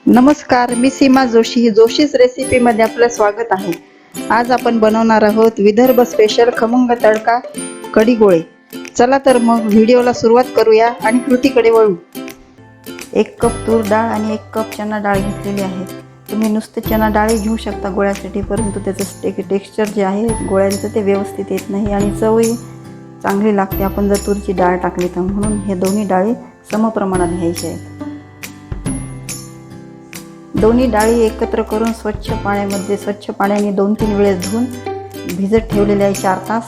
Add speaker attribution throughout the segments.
Speaker 1: नमस्कार, मी सीमा जोशी. जोशीस रेसिपीमध्ये आपलं स्वागत आहे. आज आपण बनवणार आहोत विदर्भ स्पेशल खमंग तडका कढी गोळे. चला तर मग व्हिडिओला सुरुवात करूया आणि कृतीकडे वळू. 1 कप तूर डाळ आणि 1 कप चणा डाळ घेतलेली आहे. तुम्ही नुसते चणा डाळही घेऊ शकता गोळ्यासाठी, परंतु त्याचं टेक्स्चर जे आहे गोळ्यांचं ते व्यवस्थित येत नाही आणि चवही चांगली लागते आपण जर तूरची डाळ टाकली तर. म्हणून हे दोन्ही डाळी समप्रमाणात घ्यायचे आहेत. दोन्ही डाळी एकत्र करून स्वच्छ पाण्याने 2-3 वेळेस धुवून भिजत ठेवलेले आहे 4 तास.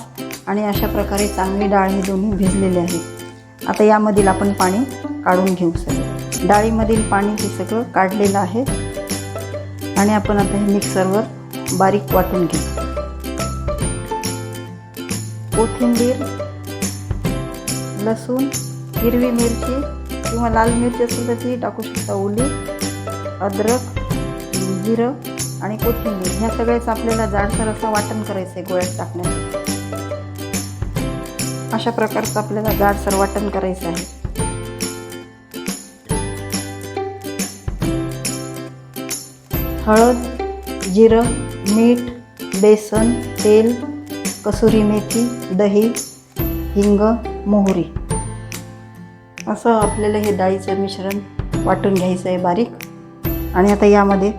Speaker 1: आणि अशा प्रकारे चांगली डाळ ही दोन्ही भिजलेली आहे. आता यामधील आपण पाणी काढून घेऊ. सगळं डाळीमधील पाणी हे सगळं काढलेलं आहे आणि आपण आता हे मिक्सरवर बारीक वाटून घेऊ. कोथिंबीर, लसूण, हिरवी मिरची किंवा लाल मिरची असेल तर ती टाकू शकता, ओली, अद्रक, जिरं आणि कोथिंबीर ह्या सगळ्याचं आपल्याला जाडसर असं वाटण करायचं आहे गोळ्यात टाकण्यासाठी. अशा प्रकारचं आपल्याला जाडसर वाटण करायचं आहे. हळद, जिरं, मीठ, बेसन, तेल, कसुरी मेथी, दही, हिंग, मोहरी असं आपल्याला हे डाळीचं मिश्रण वाटून घ्यायचं आहे बारीक. आणि आता यामध्ये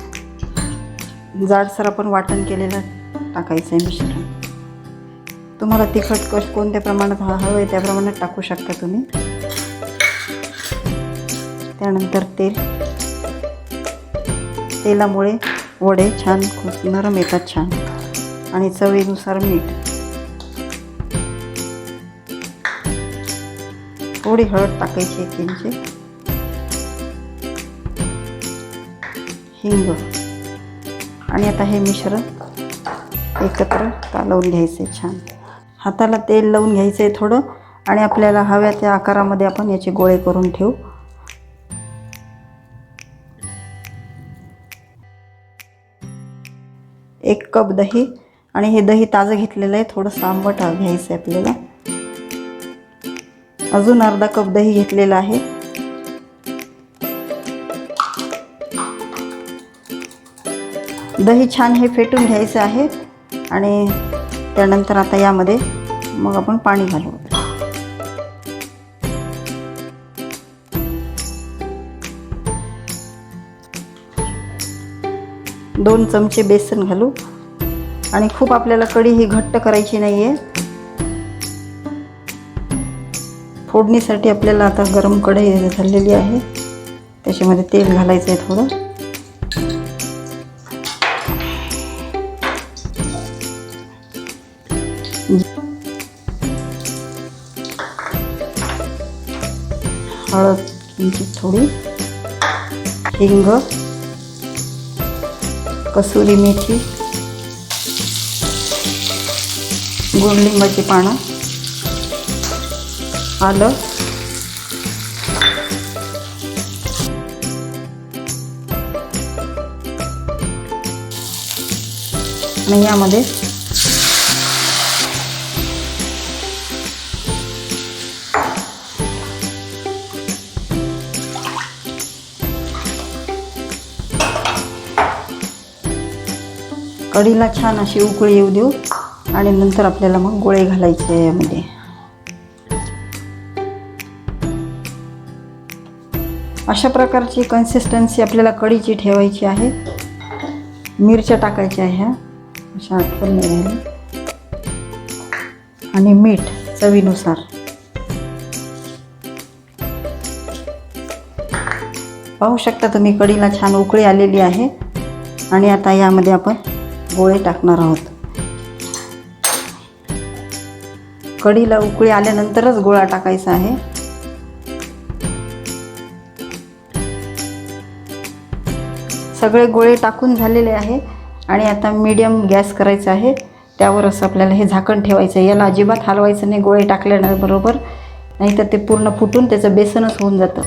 Speaker 1: जाडसर आपण वाटण केलेलं टाकायचं आहे मिश्रण. तुम्हाला तिखट कोणत्या प्रमाणात हवं आहे त्या प्रमाणात टाकू शकता तुम्ही. त्यानंतर तेलामुळे वडे छान नरम येतात छान. आणि चवीनुसार मीठ, थोडी हळद टाकायची 1 इंच, हिंग. आणि आता हे मिश्रण एकत्र कालवून घ्यायचं आहे छान. हाताला तेल लावून घ्यायचं आहे थोडं आणि आपल्याला हव्या त्या आकारामध्ये आपण याचे गोळे करून ठेवू. एक कप दही आणि हे दही ताजं घेतलेलं आहे, थोडंसं आंबट घ्यायचं आहे आपल्याला. अजून अर्धा कप दही घेतलेलं आहे. दही छान हे फेटून घ्यायचं आहे आणि त्यानंतर आता यामध्ये मग आपण पाणी घालू. 2 चमचे बेसन घालू. आणि खूप आपल्याला कढी ही घट्ट करायची नाही आहे. फोडणीसाठी आपल्याला आता गरम कढई झालेली आहे, त्याच्यामध्ये तेल घालायचं आहे थोडं. हळद किंचित थोडी, हिंग, कसुरी मेथी, गोडलिंबाची पानं, आलं, आणि यामध्ये कढीला छान अशी उकळी येऊ देऊ आणि नंतर आपल्याला मग गोळे घालायचे यामध्ये. अशा प्रकारची कन्सिस्टन्सी आपल्याला कढीची ठेवायची आहे. मिरच्या टाकायच्या ह्या अशा आठवण नाही राहिली. आणि मीठ चवीनुसार. पाहू शकता तुम्ही कढीला छान उकळी आलेली आहे. आणि आता यामध्ये आपण गोळे टाकणार आहोत. कढीला उकळी आल्यानंतरच गोळा टाकायचा आहे. सगळे गोळे टाकून झालेले आहे आणि आता मीडियम गॅस करायचा आहे. त्यावर असं आपल्याला हे झाकण ठेवायचं आहे. याला अजिबात हलवायचं नाही गोळे टाकल्याबरोबर, नाहीतर ते पूर्ण फुटून त्याचं बेसनच होऊन जातं.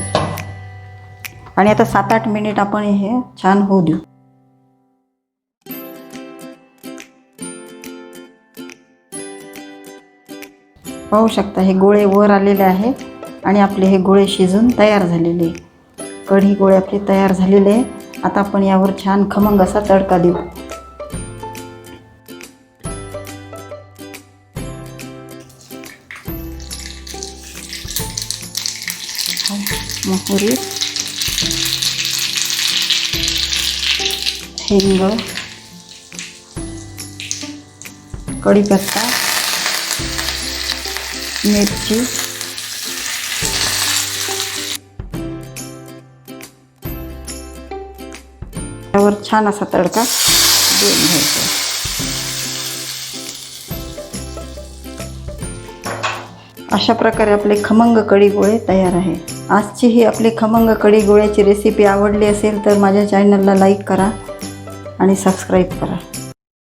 Speaker 1: आणि आता 7-8 मिनिट आपण हे छान होऊ देऊ. पाहू शकता हे गोळे वर आलेले आहे आणि आपले हे गोळे शिजून तयार झालेले. कढी गोळे आपले तयार झालेले आहे. आता आपण यावर छान खमंग असा तडका देऊ. मोहरी, हिंग, कढीपत्ता, मिरची, त्यावर छान असा तडका देऊन घ्यायचा. अशा प्रकारे आपले खमंग कढी गोळे तयार आहे. आजची ही आपली खमंग कढी गोळ्याची रेसिपी आवडली असेल तर माझ्या चॅनलला लाईक करा आणि सबस्क्राईब करा.